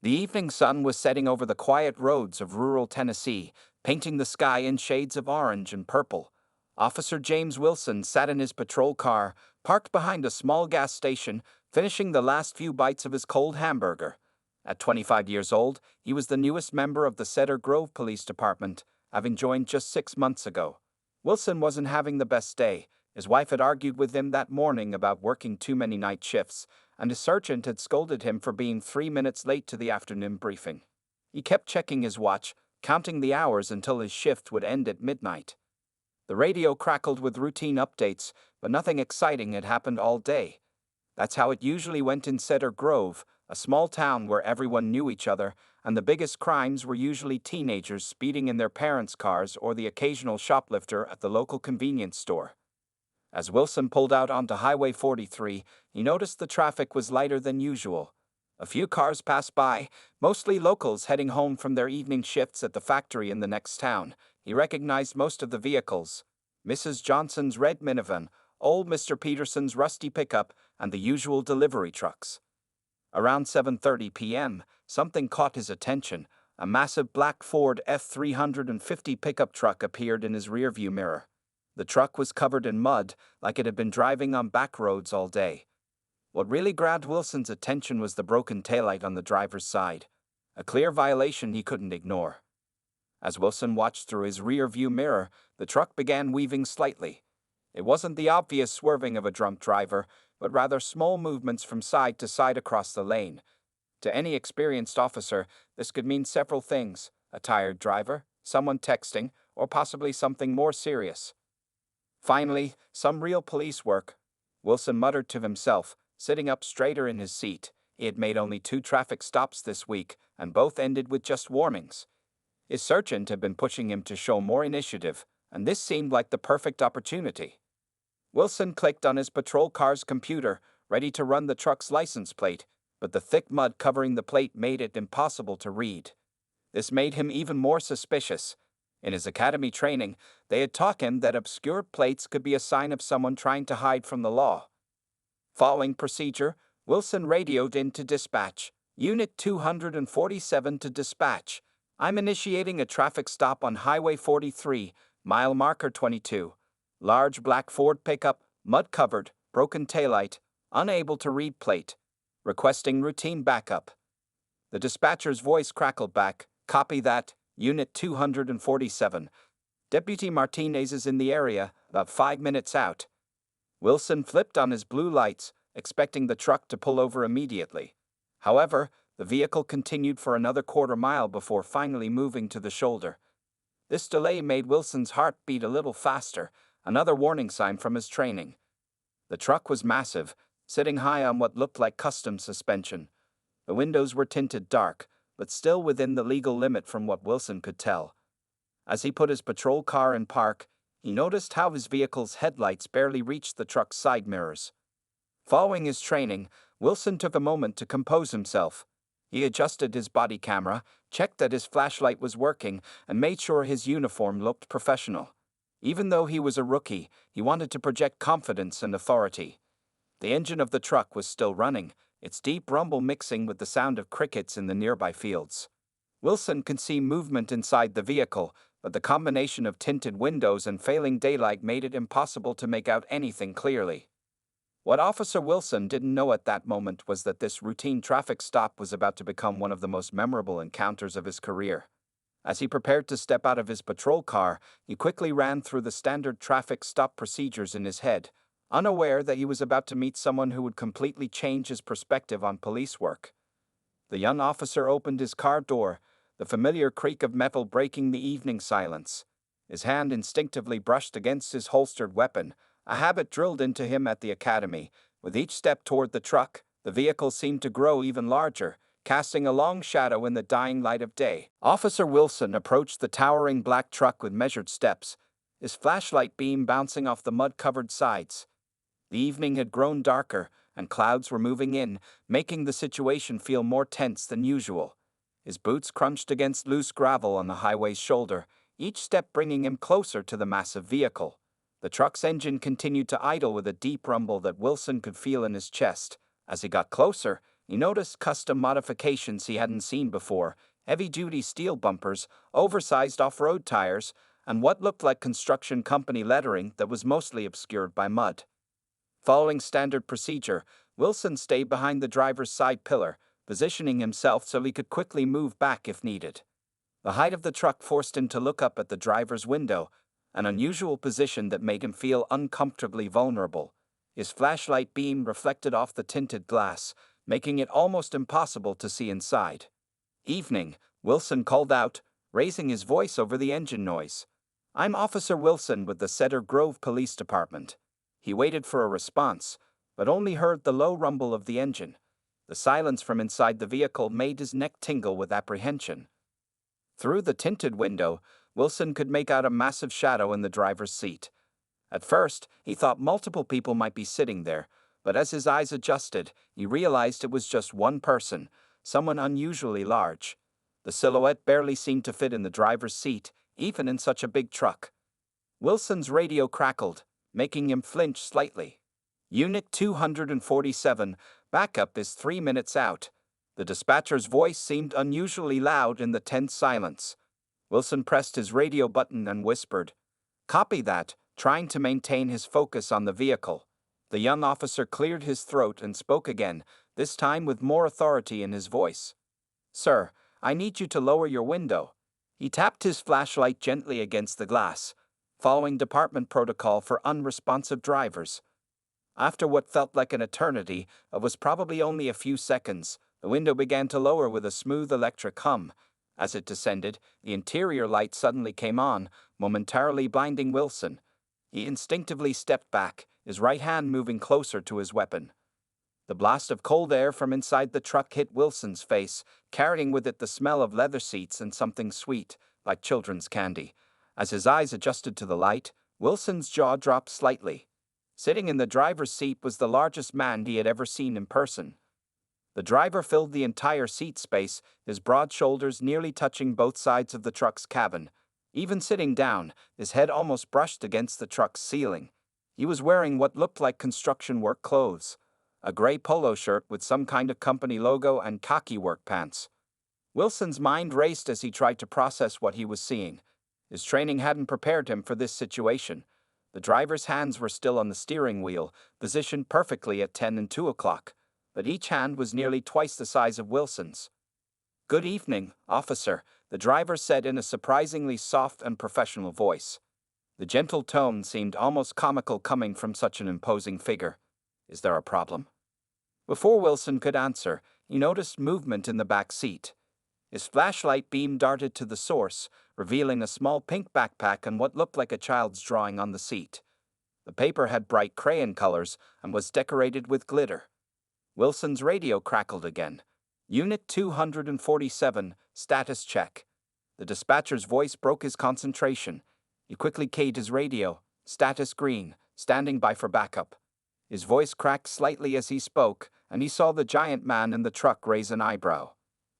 The evening sun was setting over the quiet roads of rural Tennessee, painting the sky in shades of orange and purple. Officer James Wilson sat in his patrol car, parked behind a small gas station, finishing the last few bites of his cold hamburger. At 25 years old, he was the newest member of the Cedar Grove Police Department, having joined just 6 months ago. Wilson wasn't having the best day. His wife had argued with him that morning about working too many night shifts, and his sergeant had scolded him for being 3 minutes late to the afternoon briefing. He kept checking his watch, counting the hours until his shift would end at midnight. The radio crackled with routine updates, but nothing exciting had happened all day. That's how it usually went in Cedar Grove, a small town where everyone knew each other, and the biggest crimes were usually teenagers speeding in their parents' cars or the occasional shoplifter at the local convenience store. As Wilson pulled out onto Highway 43, he noticed the traffic was lighter than usual. A few cars passed by, mostly locals heading home from their evening shifts at the factory in the next town. He recognized most of the vehicles: Mrs. Johnson's red minivan, old Mr. Peterson's rusty pickup, and the usual delivery trucks. Around 7:30 p.m., something caught his attention. A massive black Ford F-350 pickup truck appeared in his rearview mirror. The truck was covered in mud, like it had been driving on back roads all day. What really grabbed Wilson's attention was the broken taillight on the driver's side, a clear violation he couldn't ignore. As Wilson watched through his rear-view mirror, the truck began weaving slightly. It wasn't the obvious swerving of a drunk driver, but rather small movements from side to side across the lane. To any experienced officer, this could mean several things: a tired driver, someone texting, or possibly something more serious. Finally, some real police work, Wilson muttered to himself, sitting up straighter in his seat. He had made only 2 traffic stops this week, and both ended with just warnings. His sergeant had been pushing him to show more initiative, and this seemed like the perfect opportunity. Wilson clicked on his patrol car's computer, ready to run the truck's license plate, but the thick mud covering the plate made it impossible to read. This made him even more suspicious. In his academy training, they had taught him that obscured plates could be a sign of someone trying to hide from the law. Following procedure, Wilson radioed in to dispatch. Unit 247 to dispatch. I'm initiating a traffic stop on Highway 43, mile marker 22. Large black Ford pickup, mud-covered, broken taillight, unable to read plate. Requesting routine backup. The dispatcher's voice crackled back. Copy that. Unit 247. Deputy Martinez is in the area, about 5 minutes out. Wilson flipped on his blue lights, expecting the truck to pull over immediately. However, the vehicle continued for another quarter mile before finally moving to the shoulder. This delay made Wilson's heart beat a little faster, another warning sign from his training. The truck was massive, sitting high on what looked like custom suspension. The windows were tinted dark, but still within the legal limit from what Wilson could tell. As he put his patrol car in park, he noticed how his vehicle's headlights barely reached the truck's side mirrors. Following his training, Wilson took a moment to compose himself. He adjusted his body camera, checked that his flashlight was working, and made sure his uniform looked professional. Even though he was a rookie, he wanted to project confidence and authority. The engine of the truck was still running, its deep rumble mixing with the sound of crickets in the nearby fields. Wilson could see movement inside the vehicle, but the combination of tinted windows and failing daylight made it impossible to make out anything clearly. What Officer Wilson didn't know at that moment was that this routine traffic stop was about to become one of the most memorable encounters of his career. As he prepared to step out of his patrol car, he quickly ran through the standard traffic stop procedures in his head, unaware that he was about to meet someone who would completely change his perspective on police work. The young officer opened his car door, the familiar creak of metal breaking the evening silence. His hand instinctively brushed against his holstered weapon, a habit drilled into him at the academy. With each step toward the truck, the vehicle seemed to grow even larger, casting a long shadow in the dying light of day. Officer Wilson approached the towering black truck with measured steps, his flashlight beam bouncing off the mud-covered sides. The evening had grown darker, and clouds were moving in, making the situation feel more tense than usual. His boots crunched against loose gravel on the highway's shoulder, each step bringing him closer to the massive vehicle. The truck's engine continued to idle with a deep rumble that Wilson could feel in his chest. As he got closer, He noticed custom modifications he hadn't seen before: heavy-duty steel bumpers, oversized off-road tires, and what looked like construction company lettering that was mostly obscured by mud. Following standard procedure, Wilson stayed behind the driver's side pillar, positioning himself so he could quickly move back if needed. The height of the truck forced him to look up at the driver's window, an unusual position that made him feel uncomfortably vulnerable. His flashlight beam reflected off the tinted glass, making it almost impossible to see inside. "Evening," Wilson called out, raising his voice over the engine noise. "I'm Officer Wilson with the Cedar Grove Police Department." He waited for a response, but only heard the low rumble of the engine. The silence from inside the vehicle made his neck tingle with apprehension. Through the tinted window, Wilson could make out a massive shadow in the driver's seat. At first, he thought multiple people might be sitting there, but as his eyes adjusted, he realized it was just one person, someone unusually large. The silhouette barely seemed to fit in the driver's seat, even in such a big truck. Wilson's radio crackled, making him flinch slightly. "Unit 247, backup is 3 minutes out." The dispatcher's voice seemed unusually loud in the tense silence. Wilson pressed his radio button and whispered, "Copy that," trying to maintain his focus on the vehicle. The young officer cleared his throat and spoke again, this time with more authority in his voice. "Sir, I need you to lower your window." He tapped his flashlight gently against the glass, following department protocol for unresponsive drivers. After what felt like an eternity, it was probably only a few seconds, the window began to lower with a smooth electric hum. As it descended, the interior light suddenly came on, momentarily blinding Wilson. He instinctively stepped back, his right hand moving closer to his weapon. The blast of cold air from inside the truck hit Wilson's face, carrying with it the smell of leather seats and something sweet, like children's candy. As his eyes adjusted to the light, Wilson's jaw dropped slightly. Sitting in the driver's seat was the largest man he had ever seen in person. The driver filled the entire seat space, his broad shoulders nearly touching both sides of the truck's cabin. Even sitting down, his head almost brushed against the truck's ceiling. He was wearing what looked like construction work clothes: a gray polo shirt with some kind of company logo and khaki work pants. Wilson's mind raced as he tried to process what he was seeing. His training hadn't prepared him for this situation. The driver's hands were still on the steering wheel, positioned perfectly at 10 and 2 o'clock, but each hand was nearly twice the size of Wilson's. "Good evening, officer," the driver said in a surprisingly soft and professional voice. The gentle tone seemed almost comical coming from such an imposing figure. "Is there a problem?" Before Wilson could answer, he noticed movement in the back seat. His flashlight beam darted to the source, revealing a small pink backpack and what looked like a child's drawing on the seat. The paper had bright crayon colors and was decorated with glitter. Wilson's radio crackled again. "Unit 247, status check." The dispatcher's voice broke his concentration. He quickly keyed his radio. "Status green, standing by for backup." His voice cracked slightly as he spoke, and he saw the giant man in the truck raise an eyebrow.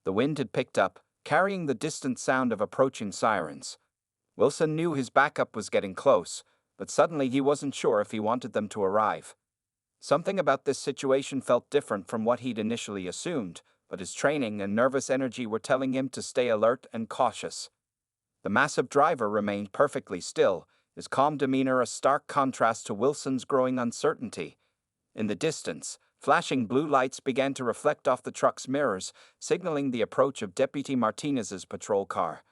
The wind had picked up, carrying the distant sound of approaching sirens. Wilson knew his backup was getting close, but suddenly he wasn't sure if he wanted them to arrive. Something about this situation felt different from what he'd initially assumed, but his training and nervous energy were telling him to stay alert and cautious. The massive driver remained perfectly still, his calm demeanor a stark contrast to Wilson's growing uncertainty. In the distance, flashing blue lights began to reflect off the truck's mirrors, signaling the approach of Deputy Martinez's patrol car.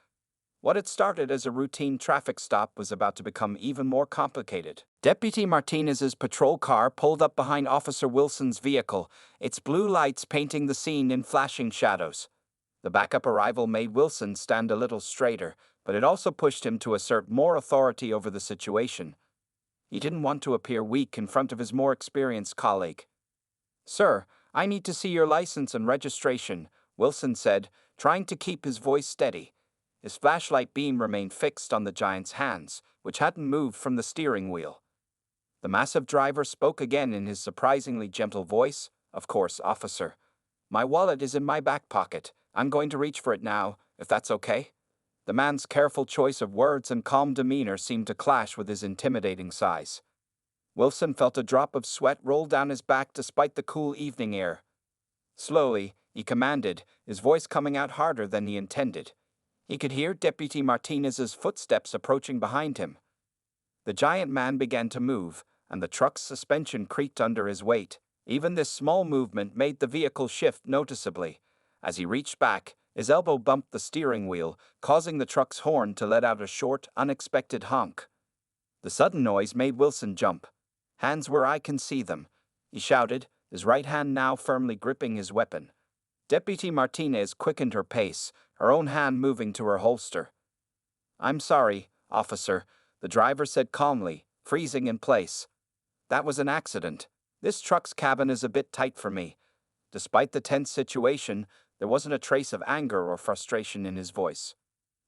What had started as a routine traffic stop was about to become even more complicated. Deputy Martinez's patrol car pulled up behind Officer Wilson's vehicle, its blue lights painting the scene in flashing shadows. The backup arrival made Wilson stand a little straighter, but it also pushed him to assert more authority over the situation. He didn't want to appear weak in front of his more experienced colleague. "Sir, I need to see your license and registration," Wilson said, trying to keep his voice steady. His flashlight beam remained fixed on the giant's hands, which hadn't moved from the steering wheel. The massive driver spoke again in his surprisingly gentle voice. "Of course, officer. My wallet is in my back pocket. I'm going to reach for it now, if that's okay." The man's careful choice of words and calm demeanor seemed to clash with his intimidating size. Wilson felt a drop of sweat roll down his back despite the cool evening air. Slowly, he commanded, his voice coming out harder than he intended. He could hear Deputy Martinez's footsteps approaching behind him. The giant man began to move, and the truck's suspension creaked under his weight. Even this small movement made the vehicle shift noticeably. As he reached back, his elbow bumped the steering wheel, causing the truck's horn to let out a short, unexpected honk. The sudden noise made Wilson jump. "Hands where I can see them," he shouted, his right hand now firmly gripping his weapon. Deputy Martinez quickened her pace, her own hand moving to her holster. "I'm sorry, officer," the driver said calmly, freezing in place. "That was an accident. This truck's cabin is a bit tight for me." Despite the tense situation, there wasn't a trace of anger or frustration in his voice.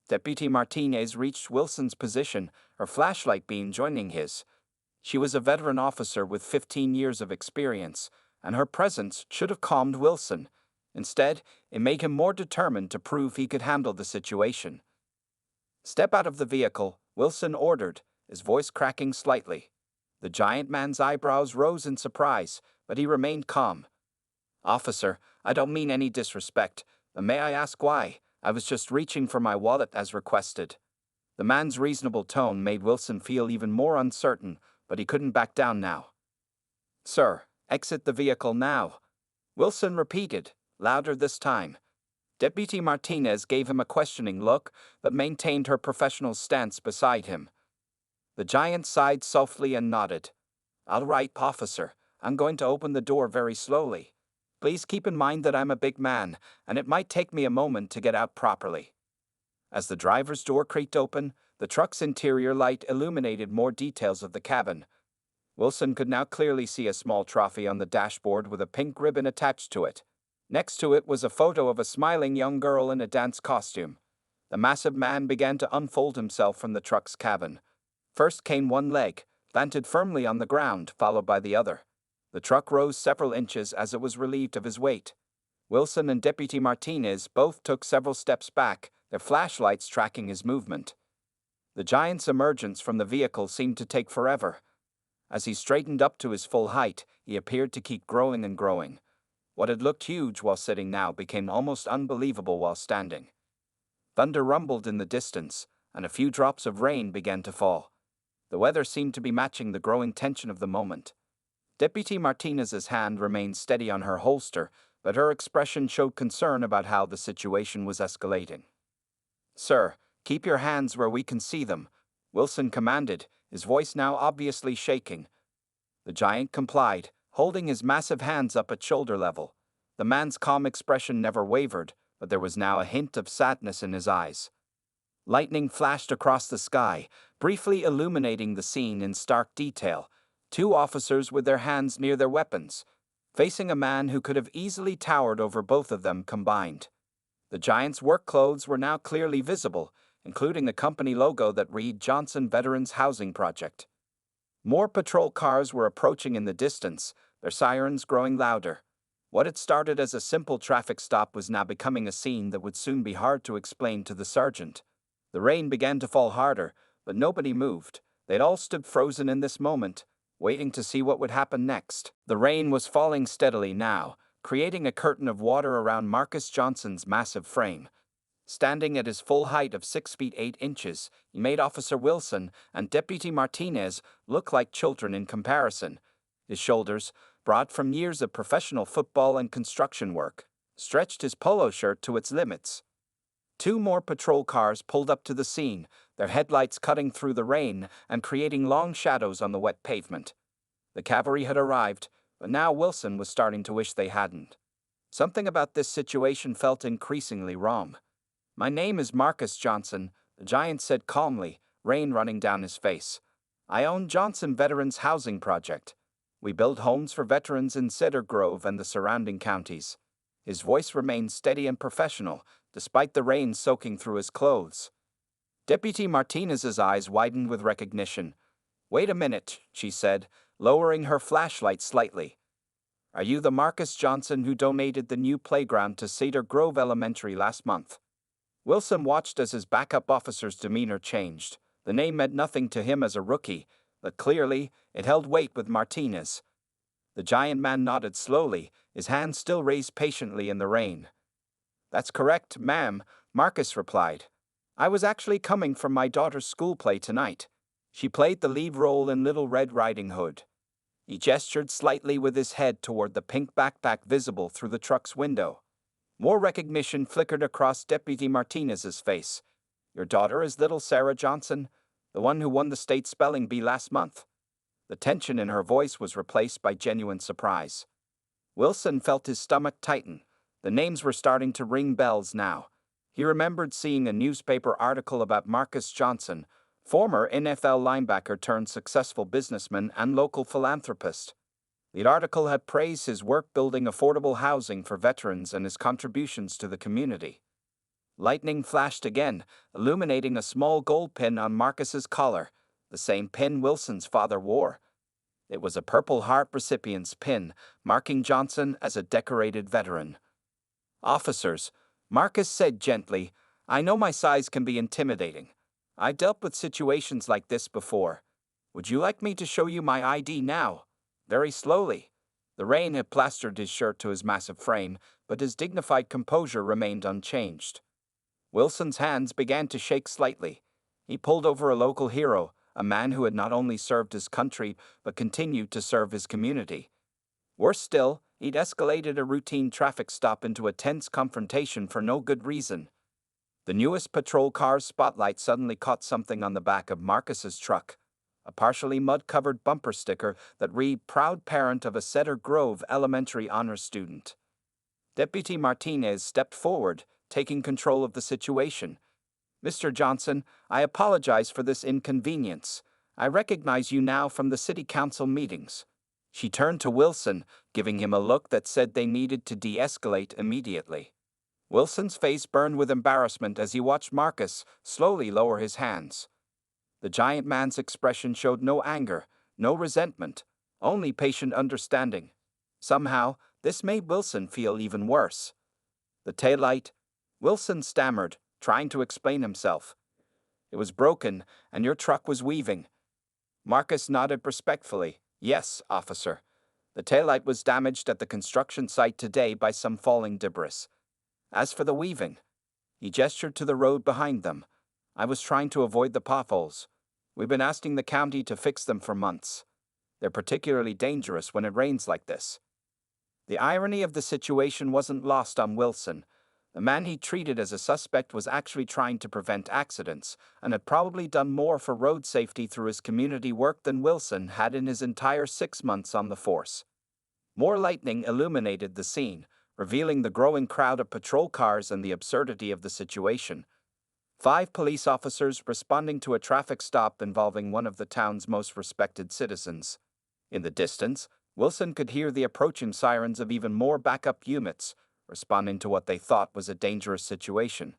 Deputy Martinez reached Wilson's position, her flashlight beam joining his. She was a veteran officer with 15 years of experience, and her presence should have calmed Wilson. Instead, it made him more determined to prove he could handle the situation. "Step out of the vehicle," Wilson ordered, his voice cracking slightly. The giant man's eyebrows rose in surprise, but he remained calm. "Officer, I don't mean any disrespect, but may I ask why? I was just reaching for my wallet as requested." The man's reasonable tone made Wilson feel even more uncertain, but he couldn't back down now. "Sir, exit the vehicle now," Wilson repeated, louder this time. Deputy Martinez gave him a questioning look, but maintained her professional stance beside him. The giant sighed softly and nodded. "All right, officer, I'm going to open the door very slowly. Please keep in mind that I'm a big man, and it might take me a moment to get out properly." As the driver's door creaked open, the truck's interior light illuminated more details of the cabin. Wilson could now clearly see a small trophy on the dashboard with a pink ribbon attached to it. Next to it was a photo of a smiling young girl in a dance costume. The massive man began to unfold himself from the truck's cabin. First came one leg, planted firmly on the ground, followed by the other. The truck rose several inches as it was relieved of his weight. Wilson and Deputy Martinez both took several steps back, their flashlights tracking his movement. The giant's emergence from the vehicle seemed to take forever. As he straightened up to his full height, he appeared to keep growing and growing. What had looked huge while sitting now became almost unbelievable while standing. Thunder rumbled in the distance, and a few drops of rain began to fall. The weather seemed to be matching the growing tension of the moment. Deputy Martinez's hand remained steady on her holster, but her expression showed concern about how the situation was escalating. "Sir, keep your hands where we can see them," Wilson commanded, his voice now obviously shaking. The giant complied, holding his massive hands up at shoulder level. The man's calm expression never wavered, but there was now a hint of sadness in his eyes. Lightning flashed across the sky, briefly illuminating the scene in stark detail. Two officers with their hands near their weapons, facing a man who could have easily towered over both of them combined. The giant's work clothes were now clearly visible, including a company logo that read Johnson Veterans Housing Project. More patrol cars were approaching in the distance, their sirens growing louder. What had started as a simple traffic stop was now becoming a scene that would soon be hard to explain to the sergeant. The rain began to fall harder, but nobody moved. They'd all stood frozen in this moment, waiting to see what would happen next. The rain was falling steadily now, creating a curtain of water around Marcus Johnson's massive frame. Standing at his full height of 6 feet 8 inches, he made Officer Wilson and Deputy Martinez look like children in comparison. His shoulders, broad from years of professional football and construction work, stretched his polo shirt to its limits. Two more patrol cars pulled up to the scene, their headlights cutting through the rain and creating long shadows on the wet pavement. The cavalry had arrived, but now Wilson was starting to wish they hadn't. Something about this situation felt increasingly wrong. "My name is Marcus Johnson," the giant said calmly, rain running down his face. "I own Johnson Veterans Housing Project. We build homes for veterans in Cedar Grove and the surrounding counties." His voice remained steady and professional, despite the rain soaking through his clothes. Deputy Martinez's eyes widened with recognition. "Wait a minute," she said, lowering her flashlight slightly. "Are you the Marcus Johnson who donated the new playground to Cedar Grove Elementary last month?" Wilson watched as his backup officer's demeanor changed. The name meant nothing to him as a rookie, but clearly it held weight with Martinez. The giant man nodded slowly, his hand still raised patiently in the rain. "That's correct, ma'am," Marcus replied. "I was actually coming from my daughter's school play tonight. She played the lead role in Little Red Riding Hood." He gestured slightly with his head toward the pink backpack visible through the truck's window. More recognition flickered across Deputy Martinez's face. "Your daughter is little Sarah Johnson, the one who won the state spelling bee last month?" The tension in her voice was replaced by genuine surprise. Wilson felt his stomach tighten. The names were starting to ring bells now. He remembered seeing a newspaper article about Marcus Johnson, former NFL linebacker turned successful businessman and local philanthropist. The article had praised his work building affordable housing for veterans and his contributions to the community. Lightning flashed again, illuminating a small gold pin on Marcus's collar, the same pin Wilson's father wore. It was a Purple Heart recipient's pin, marking Johnson as a decorated veteran. "Officers," Marcus said gently, "I know my size can be intimidating. I've dealt with situations like this before. Would you like me to show you my ID now?" Very slowly. The rain had plastered his shirt to his massive frame, but his dignified composure remained unchanged. Wilson's hands began to shake slightly. He pulled over a local hero, a man who had not only served his country but continued to serve his community. Worse still, he'd escalated a routine traffic stop into a tense confrontation for no good reason. The newest patrol car's spotlight suddenly caught something on the back of Marcus's truck, a partially mud-covered bumper sticker that read "Proud Parent of a Cedar Grove Elementary Honors Student." Deputy Martinez stepped forward, taking control of the situation. "Mr. Johnson, I apologize for this inconvenience. I recognize you now from the city council meetings." She turned to Wilson, giving him a look that said they needed to de-escalate immediately. Wilson's face burned with embarrassment as he watched Marcus slowly lower his hands. The giant man's expression showed no anger, no resentment, only patient understanding. Somehow, this made Wilson feel even worse. "The taillight," Wilson stammered, trying to explain himself. "It was broken, and your truck was weaving." Marcus nodded respectfully. "Yes, officer. The taillight was damaged at the construction site today by some falling debris. As for the weaving," he gestured to the road behind them, "I was trying to avoid the potholes. We've been asking the county to fix them for months. They're particularly dangerous when it rains like this." The irony of the situation wasn't lost on Wilson. The man he treated as a suspect was actually trying to prevent accidents, and had probably done more for road safety through his community work than Wilson had in his entire 6 months on the force. More lightning illuminated the scene, revealing the growing crowd of patrol cars and the absurdity of the situation. 5 police officers responding to a traffic stop involving one of the town's most respected citizens. In the distance, Wilson could hear the approaching sirens of even more backup units, responding to what they thought was a dangerous situation.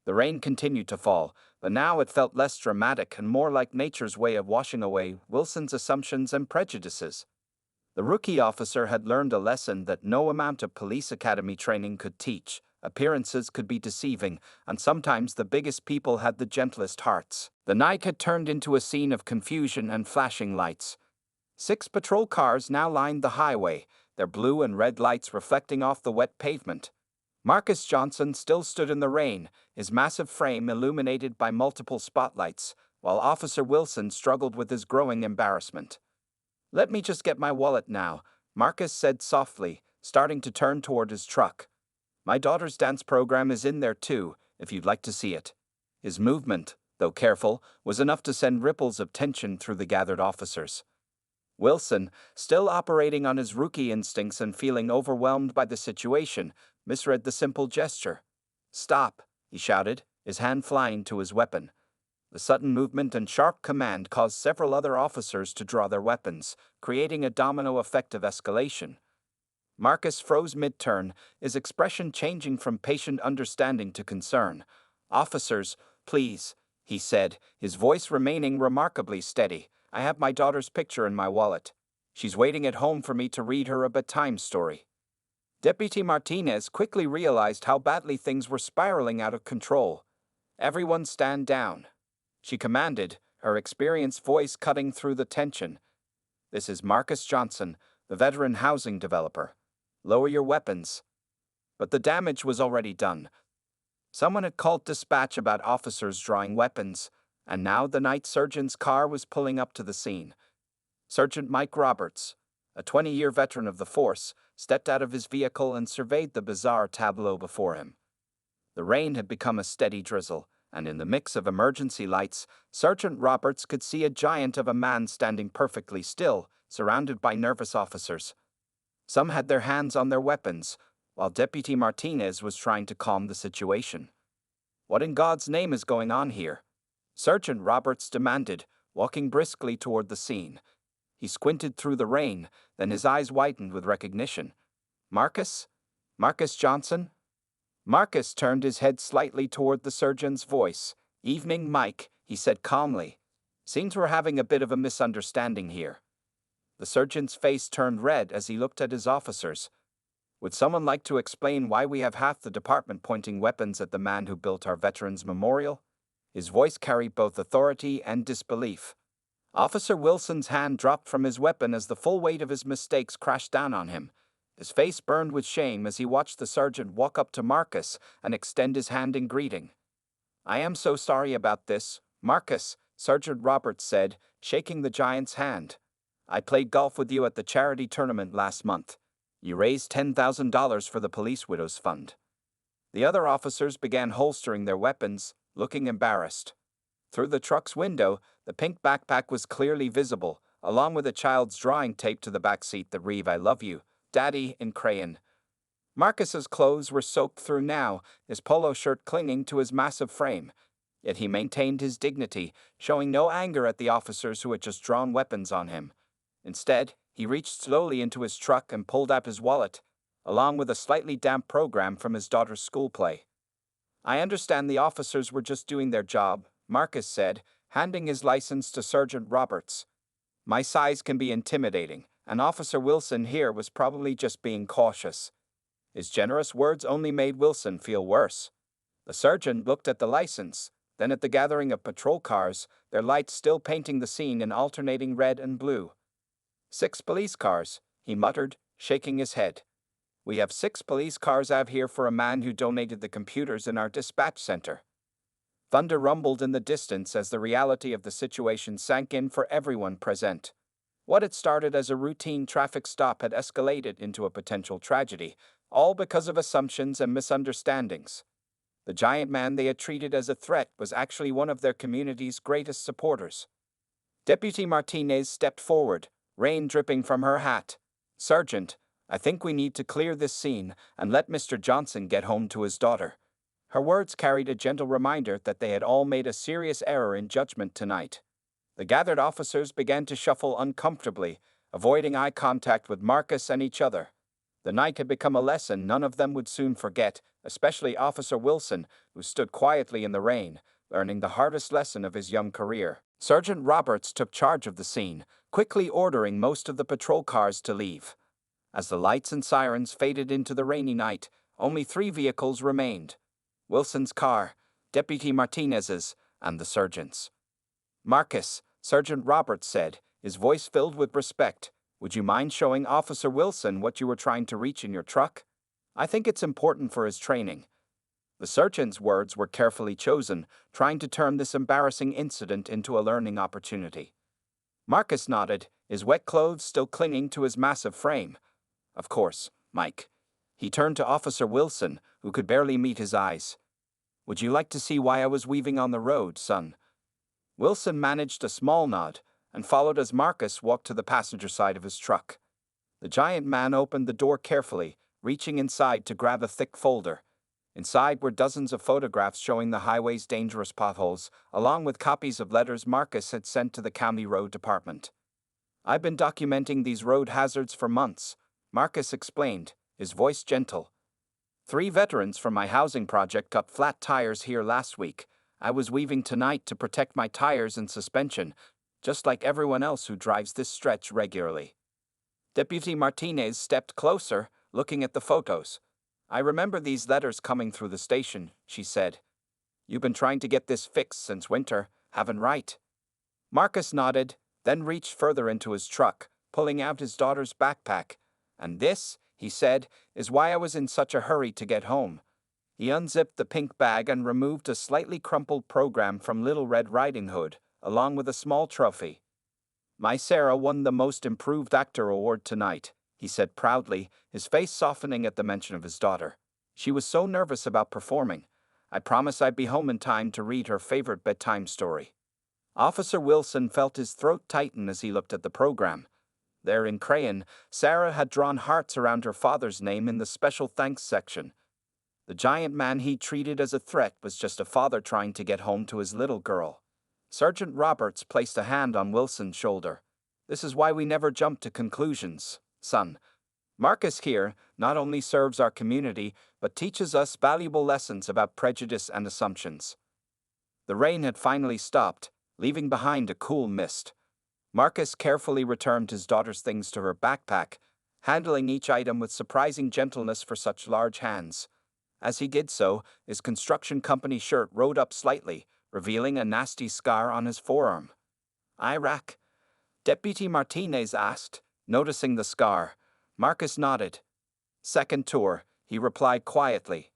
The rain continued to fall, but now it felt less dramatic and more like nature's way of washing away Wilson's assumptions and prejudices. The rookie officer had learned a lesson that no amount of police academy training could teach. Appearances could be deceiving, and sometimes the biggest people had the gentlest hearts. The night had turned into a scene of confusion and flashing lights. 6 patrol cars now lined the highway, their blue and red lights reflecting off the wet pavement. Marcus Johnson still stood in the rain, his massive frame illuminated by multiple spotlights, while Officer Wilson struggled with his growing embarrassment. "Let me just get my wallet now," Marcus said softly, starting to turn toward his truck. "My daughter's dance program is in there too, if you'd like to see it." His movement, though careful, was enough to send ripples of tension through the gathered officers. Wilson, still operating on his rookie instincts and feeling overwhelmed by the situation, misread the simple gesture. "Stop," he shouted, his hand flying to his weapon. The sudden movement and sharp command caused several other officers to draw their weapons, creating a domino effect of escalation. Marcus froze mid-turn, his expression changing from patient understanding to concern. "Officers, please," he said, his voice remaining remarkably steady. "I have my daughter's picture in my wallet. She's waiting at home for me to read her a bedtime story." Deputy Martinez quickly realized how badly things were spiraling out of control. "Everyone stand down," she commanded, her experienced voice cutting through the tension. "This is Marcus Johnson, the veteran housing developer. "Lower your weapons." But the damage was already done. Someone had called dispatch about officers drawing weapons, and now the night surgeon's car was pulling up to the scene. Sergeant Mike Roberts, a 20-year veteran of the force, stepped out of his vehicle and surveyed the bizarre tableau before him. The rain had become a steady drizzle, and in the mix of emergency lights, Sergeant Roberts could see a giant of a man standing perfectly still, surrounded by nervous officers. Some had their hands on their weapons, while Deputy Martinez was trying to calm the situation. "What in God's name is going on here?" Sergeant Roberts demanded, walking briskly toward the scene. He squinted through the rain, then his eyes widened with recognition. "Marcus? Marcus Johnson?" Marcus turned his head slightly toward the surgeon's voice. "Evening, Mike," he said calmly. "Seems we're having a bit of a misunderstanding here." The surgeon's face turned red as he looked at his officers. "Would someone like to explain why we have half the department pointing weapons at the man who built our Veterans Memorial?" His voice carried both authority and disbelief. Officer Wilson's hand dropped from his weapon as the full weight of his mistakes crashed down on him. His face burned with shame as he watched the sergeant walk up to Marcus and extend his hand in greeting. "I am so sorry about this, Marcus," Sergeant Roberts said, shaking the giant's hand. "I played golf with you at the charity tournament last month. You raised $10,000 for the Police Widows Fund." The other officers began holstering their weapons, looking embarrassed. Through the truck's window, the pink backpack was clearly visible, along with a child's drawing taped to the back seat that read, "I love you, Daddy," in crayon. Marcus's clothes were soaked through now, his polo shirt clinging to his massive frame. Yet he maintained his dignity, showing no anger at the officers who had just drawn weapons on him. Instead, he reached slowly into his truck and pulled out his wallet, along with a slightly damp program from his daughter's school play. "I understand the officers were just doing their job," Marcus said, handing his license to Sergeant Roberts. "My size can be intimidating, and Officer Wilson here was probably just being cautious." His generous words only made Wilson feel worse. The sergeant looked at the license, then at the gathering of patrol cars, their lights still painting the scene in alternating red and blue. "6 police cars," he muttered, shaking his head. "We have 6 police cars out here for a man who donated the computers in our dispatch center." Thunder rumbled in the distance as the reality of the situation sank in for everyone present. What had started as a routine traffic stop had escalated into a potential tragedy, all because of assumptions and misunderstandings. The giant man they had treated as a threat was actually one of their community's greatest supporters. Deputy Martinez stepped forward, rain dripping from her hat. "Sergeant, I think we need to clear this scene and let Mr. Johnson get home to his daughter." Her words carried a gentle reminder that they had all made a serious error in judgment tonight. The gathered officers began to shuffle uncomfortably, avoiding eye contact with Marcus and each other. The night had become a lesson none of them would soon forget, especially Officer Wilson, who stood quietly in the rain, learning the hardest lesson of his young career. Sergeant Roberts took charge of the scene, quickly ordering most of the patrol cars to leave. As the lights and sirens faded into the rainy night, only 3 vehicles remained: Wilson's car, Deputy Martinez's, and the sergeant's. "Marcus," Sergeant Roberts said, his voice filled with respect, "would you mind showing Officer Wilson what you were trying to reach in your truck? I think it's important for his training." The sergeant's words were carefully chosen, trying to turn this embarrassing incident into a learning opportunity. Marcus nodded, his wet clothes still clinging to his massive frame. "Of course, Mike." He turned to Officer Wilson, who could barely meet his eyes. "Would you like to see why I was weaving on the road, son?" Wilson managed a small nod and followed as Marcus walked to the passenger side of his truck. The giant man opened the door carefully, reaching inside to grab a thick folder. Inside were dozens of photographs showing the highway's dangerous potholes, along with copies of letters Marcus had sent to the county road department. "I've been documenting these road hazards for months," Marcus explained, his voice gentle. 3 veterans from my housing project got flat tires here last week. I was weaving tonight to protect my tires and suspension, just like everyone else who drives this stretch regularly. Deputy Martinez stepped closer, looking at the photos. "I remember these letters coming through the station," she said. "You've been trying to get this fixed since winter, haven't right?" Marcus nodded, then reached further into his truck, pulling out his daughter's backpack. "And this," he said, is why I was in such a hurry to get home. He unzipped the pink bag and removed a slightly crumpled program from Little Red Riding Hood, along with a small trophy. My Sarah won the Most Improved Actor award tonight, he said proudly, his face softening at the mention of his daughter. She was so nervous about performing. I promised I'd be home in time to read her favorite bedtime story. Officer Wilson felt his throat tighten as he looked at the program. There in crayon, Sarah had drawn hearts around her father's name in the special thanks section. The giant man he treated as a threat was just a father trying to get home to his little girl. Sergeant Roberts placed a hand on Wilson's shoulder. This is why we never jump to conclusions, son. Marcus here not only serves our community, but teaches us valuable lessons about prejudice and assumptions. The rain had finally stopped, leaving behind a cool mist. Marcus carefully returned his daughter's things to her backpack, handling each item with surprising gentleness for such large hands. As he did so, his construction company shirt rode up slightly, revealing a nasty scar on his forearm. Iraq? Deputy Martinez asked, noticing the scar. Marcus nodded. Second tour, he replied quietly.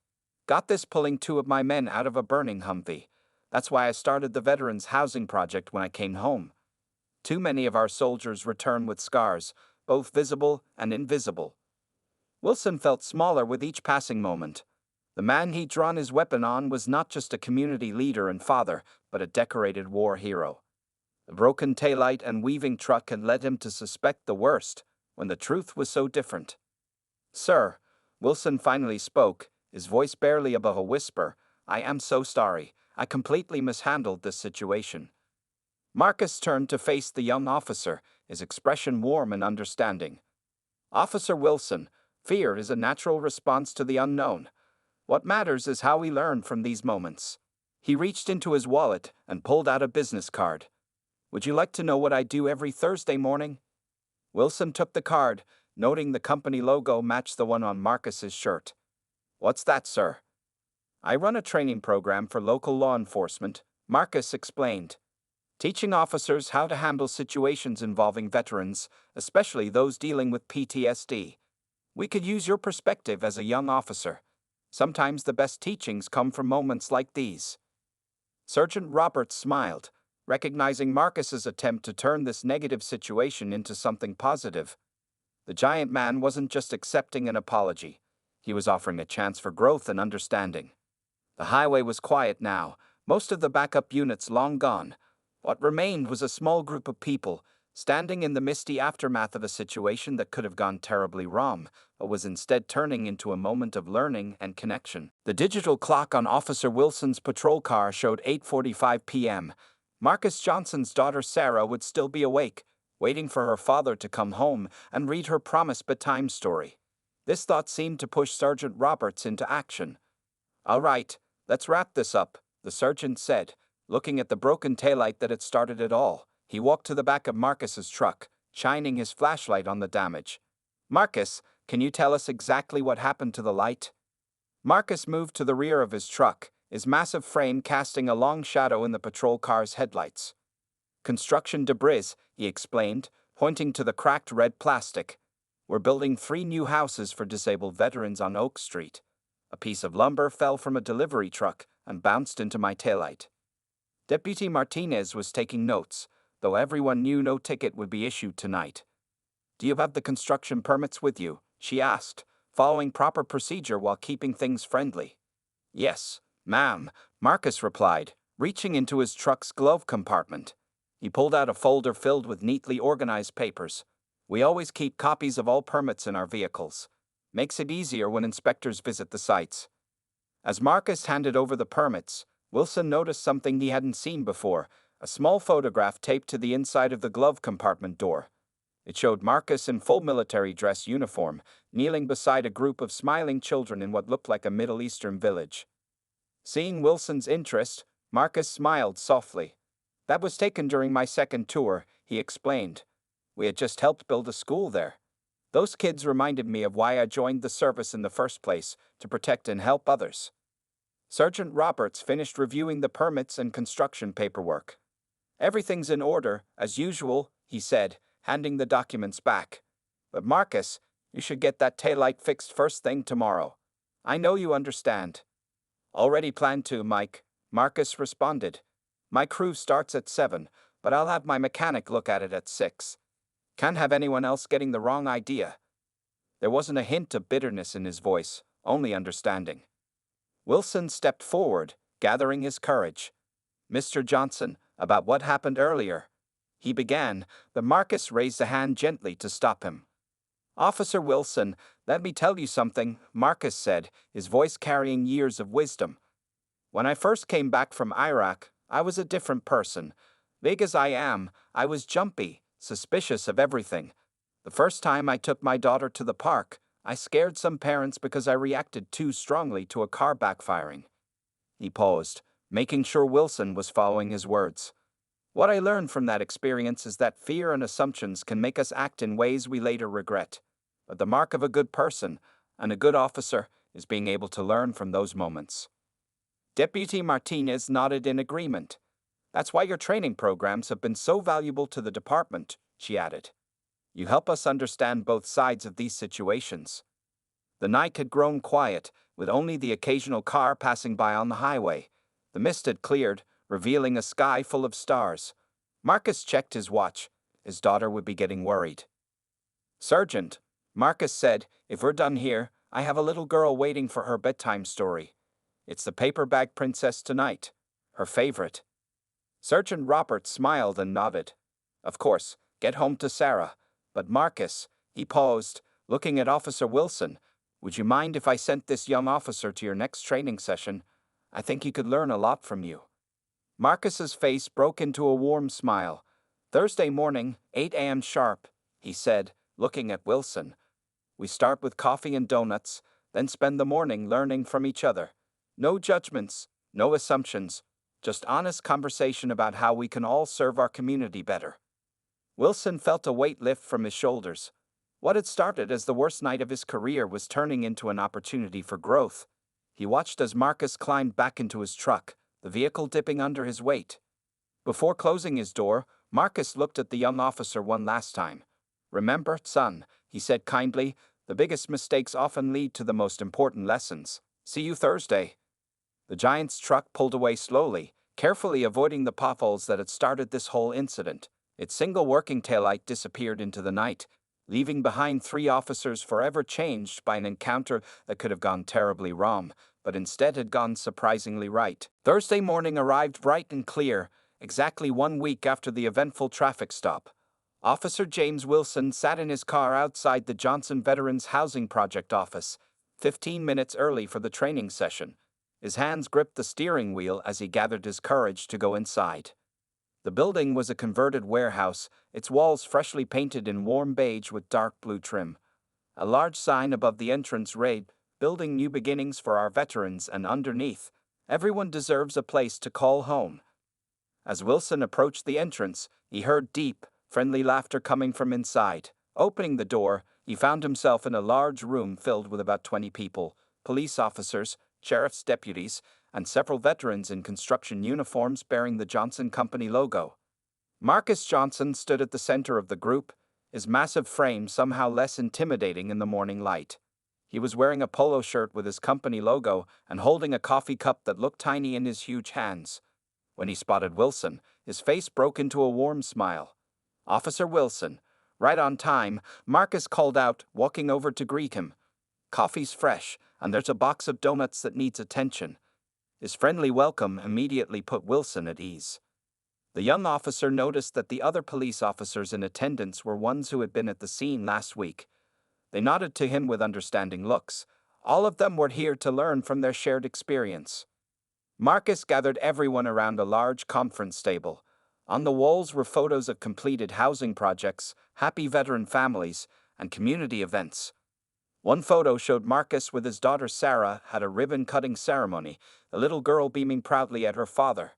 Got this pulling 2 of my men out of a burning Humvee. That's why I started the Veterans Housing Project when I came home. Too many of our soldiers return with scars, both visible and invisible. Wilson felt smaller with each passing moment. The man he'd drawn his weapon on was not just a community leader and father, but a decorated war hero. The broken taillight and weaving truck had led him to suspect the worst, when the truth was so different. Sir, Wilson finally spoke, his voice barely above a whisper, I am so sorry. I completely mishandled this situation. Marcus turned to face the young officer, his expression warm and understanding. Officer Wilson, fear is a natural response to the unknown. What matters is how we learn from these moments. He reached into his wallet and pulled out a business card. Would you like to know what I do every Thursday morning? Wilson took the card, noting the company logo matched the one on Marcus's shirt. What's that, sir? I run a training program for local law enforcement, Marcus explained. Teaching officers how to handle situations involving veterans, especially those dealing with PTSD. We could use your perspective as a young officer. Sometimes the best teachings come from moments like these. Sergeant Roberts smiled, recognizing Marcus's attempt to turn this negative situation into something positive. The giant man wasn't just accepting an apology. He was offering a chance for growth and understanding. The highway was quiet now, most of the backup units long gone. What remained was a small group of people, standing in the misty aftermath of a situation that could have gone terribly wrong, but was instead turning into a moment of learning and connection. The digital clock on Officer Wilson's patrol car showed 8:45 p.m. Marcus Johnson's daughter Sarah would still be awake, waiting for her father to come home and read her promised bedtime story. This thought seemed to push Sergeant Roberts into action. All right, let's wrap this up, the sergeant said, looking at the broken taillight that had started it all. He walked to the back of Marcus's truck, shining his flashlight on the damage. Marcus, can you tell us exactly what happened to the light? Marcus moved to the rear of his truck, his massive frame casting a long shadow in the patrol car's headlights. Construction debris, he explained, pointing to the cracked red plastic. We're building 3 new houses for disabled veterans on Oak Street. A piece of lumber fell from a delivery truck and bounced into my taillight. Deputy Martinez was taking notes, though everyone knew no ticket would be issued tonight. Do you have the construction permits with you? She asked, following proper procedure while keeping things friendly. Yes, ma'am, Marcus replied, reaching into his truck's glove compartment. He pulled out a folder filled with neatly organized papers. We always keep copies of all permits in our vehicles. Makes it easier when inspectors visit the sites. As Marcus handed over the permits, Wilson noticed something he hadn't seen before, a small photograph taped to the inside of the glove compartment door. It showed Marcus in full military dress uniform, kneeling beside a group of smiling children in what looked like a Middle Eastern village. Seeing Wilson's interest, Marcus smiled softly. That was taken during my second tour, he explained. We had just helped build a school there. Those kids reminded me of why I joined the service in the first place, to protect and help others. Sergeant Roberts finished reviewing the permits and construction paperwork. Everything's in order, as usual, he said, handing the documents back. But Marcus, You should get that taillight fixed first thing tomorrow. I know you understand. Already planned to, Mike, Marcus responded. My crew starts at 7, but I'll have my mechanic look at it at 6. Can't have anyone else getting the wrong idea. There wasn't a hint of bitterness in his voice, only understanding. Wilson stepped forward, gathering his courage. Mr. Johnson, about what happened earlier. He began, but Marcus raised a hand gently to stop him. Officer Wilson, let me tell you something, Marcus said, his voice carrying years of wisdom. When I first came back from Iraq, I was a different person. Big as I am, I was jumpy, suspicious of everything. The first time I took my daughter to the park, I scared some parents because I reacted too strongly to a car backfiring. He paused, making sure Wilson was following his words. What I learned from that experience is that fear and assumptions can make us act in ways we later regret. But the mark of a good person and a good officer is being able to learn from those moments. Deputy Martinez nodded in agreement. That's why your training programs have been so valuable to the department, she added. You help us understand both sides of these situations. The night had grown quiet, with only the occasional car passing by on the highway. The mist had cleared, revealing a sky full of stars. Marcus checked his watch. His daughter would be getting worried. Sergeant, Marcus said, if we're done here, I have a little girl waiting for her bedtime story. It's the Paper Bag Princess tonight, her favorite. Sergeant Roberts smiled and nodded. Of course, get home to Sarah. But Marcus, he paused, looking at Officer Wilson. Would you mind if I sent this young officer to your next training session? I think he could learn a lot from you. Marcus's face broke into a warm smile. Thursday morning, 8 a.m. sharp, he said, looking at Wilson. We start with coffee and donuts, then spend the morning learning from each other. No judgments, no assumptions, just honest conversation about how we can all serve our community better. Wilson felt a weight lift from his shoulders. What had started as the worst night of his career was turning into an opportunity for growth. He watched as Marcus climbed back into his truck, the vehicle dipping under his weight. Before closing his door, Marcus looked at the young officer one last time. Remember, son, he said kindly, the biggest mistakes often lead to the most important lessons. See you Thursday. The giant's truck pulled away slowly, carefully avoiding the potholes that had started this whole incident. Its single working taillight disappeared into the night, leaving behind 3 officers forever changed by an encounter that could have gone terribly wrong, but instead had gone surprisingly right. Thursday morning arrived bright and clear, exactly 1 week after the eventful traffic stop. Officer James Wilson sat in his car outside the Johnson Veterans Housing Project office, 15 minutes early for the training session. His hands gripped the steering wheel as he gathered his courage to go inside. The building was a converted warehouse, its walls freshly painted in warm beige with dark blue trim. A large sign above the entrance read, "Building New Beginnings for Our Veterans," and underneath, "Everyone deserves a place to call home." As Wilson approached the entrance, he heard deep, friendly laughter coming from inside. Opening the door, he found himself in a large room filled with about 20 people, police officers, sheriff's deputies, and several veterans in construction uniforms bearing the Johnson Company logo. Marcus Johnson stood at the center of the group, his massive frame somehow less intimidating in the morning light. He was wearing a polo shirt with his company logo and holding a coffee cup that looked tiny in his huge hands. When he spotted Wilson, his face broke into a warm smile. "Officer Wilson." Right on time, Marcus called out, walking over to greet him. "Coffee's fresh, and there's a box of donuts that needs attention." His friendly welcome immediately put Wilson at ease. The young officer noticed that the other police officers in attendance were ones who had been at the scene last week. They nodded to him with understanding looks. All of them were here to learn from their shared experience. Marcus gathered everyone around a large conference table. On the walls were photos of completed housing projects, happy veteran families, and community events. One photo showed Marcus with his daughter Sarah at a ribbon-cutting ceremony, the little girl beaming proudly at her father.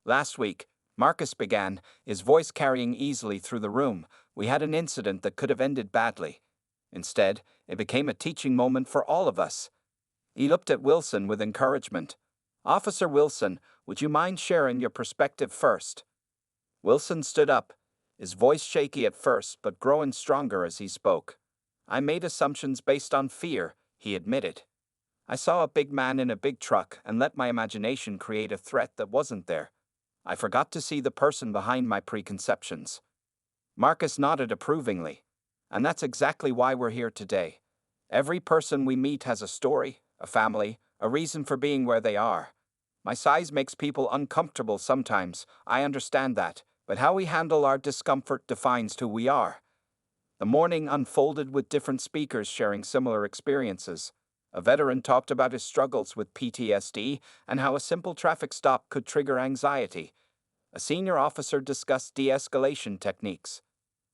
"Last week," Marcus began, his voice carrying easily through the room, "we had an incident that could have ended badly. Instead, it became a teaching moment for all of us." He looked at Wilson with encouragement. "Officer Wilson, would you mind sharing your perspective first?" Wilson stood up, his voice shaky at first but growing stronger as he spoke. I made assumptions based on fear, he admitted. I saw a big man in a big truck and let my imagination create a threat that wasn't there. I forgot to see the person behind my preconceptions. Marcus nodded approvingly. And that's exactly why we're here today. Every person we meet has a story, a family, a reason for being where they are. My size makes people uncomfortable sometimes, I understand that, but how we handle our discomfort defines who we are. The morning unfolded with different speakers sharing similar experiences. A veteran talked about his struggles with PTSD and how a simple traffic stop could trigger anxiety. A senior officer discussed de-escalation techniques.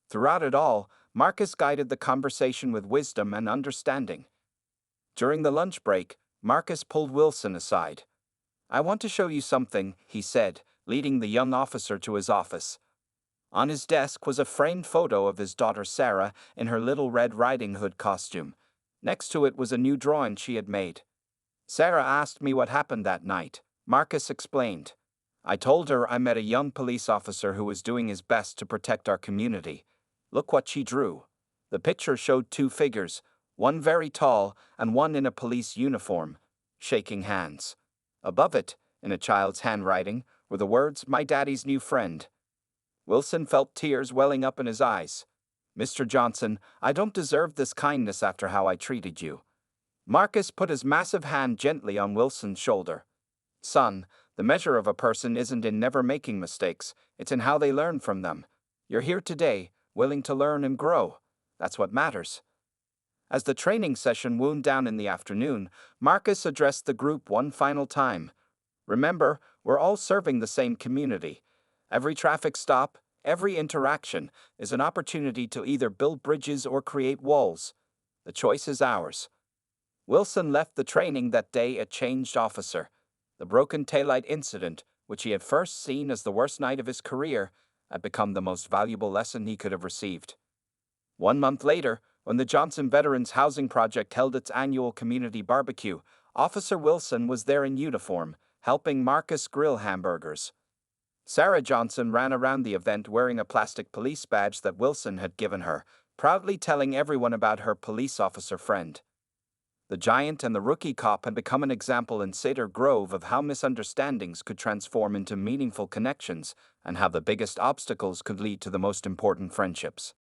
Throughout it all, Marcus guided the conversation with wisdom and understanding. During the lunch break, Marcus pulled Wilson aside. "I want to show you something," he said, leading the young officer to his office. On his desk was a framed photo of his daughter Sarah in her Little Red Riding Hood costume. Next to it was a new drawing she had made. "Sarah asked me what happened that night," Marcus explained. "I told her I met a young police officer who was doing his best to protect our community. Look what she drew." The picture showed two figures, one very tall and one in a police uniform, shaking hands. Above it, in a child's handwriting, were the words, "My daddy's new friend." Wilson felt tears welling up in his eyes. "Mr. Johnson, I don't deserve this kindness after how I treated you." Marcus put his massive hand gently on Wilson's shoulder. "Son, the measure of a person isn't in never making mistakes, it's in how they learn from them. You're here today, willing to learn and grow. That's what matters." As the training session wound down in the afternoon, Marcus addressed the group one final time. "Remember, we're all serving the same community. Every traffic stop, every interaction, is an opportunity to either build bridges or create walls. The choice is ours." Wilson left the training that day a changed officer. The broken taillight incident, which he had first seen as the worst night of his career, had become the most valuable lesson he could have received. 1 month later, when the Johnson Veterans Housing Project held its annual community barbecue, Officer Wilson was there in uniform, helping Marcus grill hamburgers. Sarah Johnson ran around the event wearing a plastic police badge that Wilson had given her, proudly telling everyone about her police officer friend. The giant and the rookie cop had become an example in Cedar Grove of how misunderstandings could transform into meaningful connections and how the biggest obstacles could lead to the most important friendships.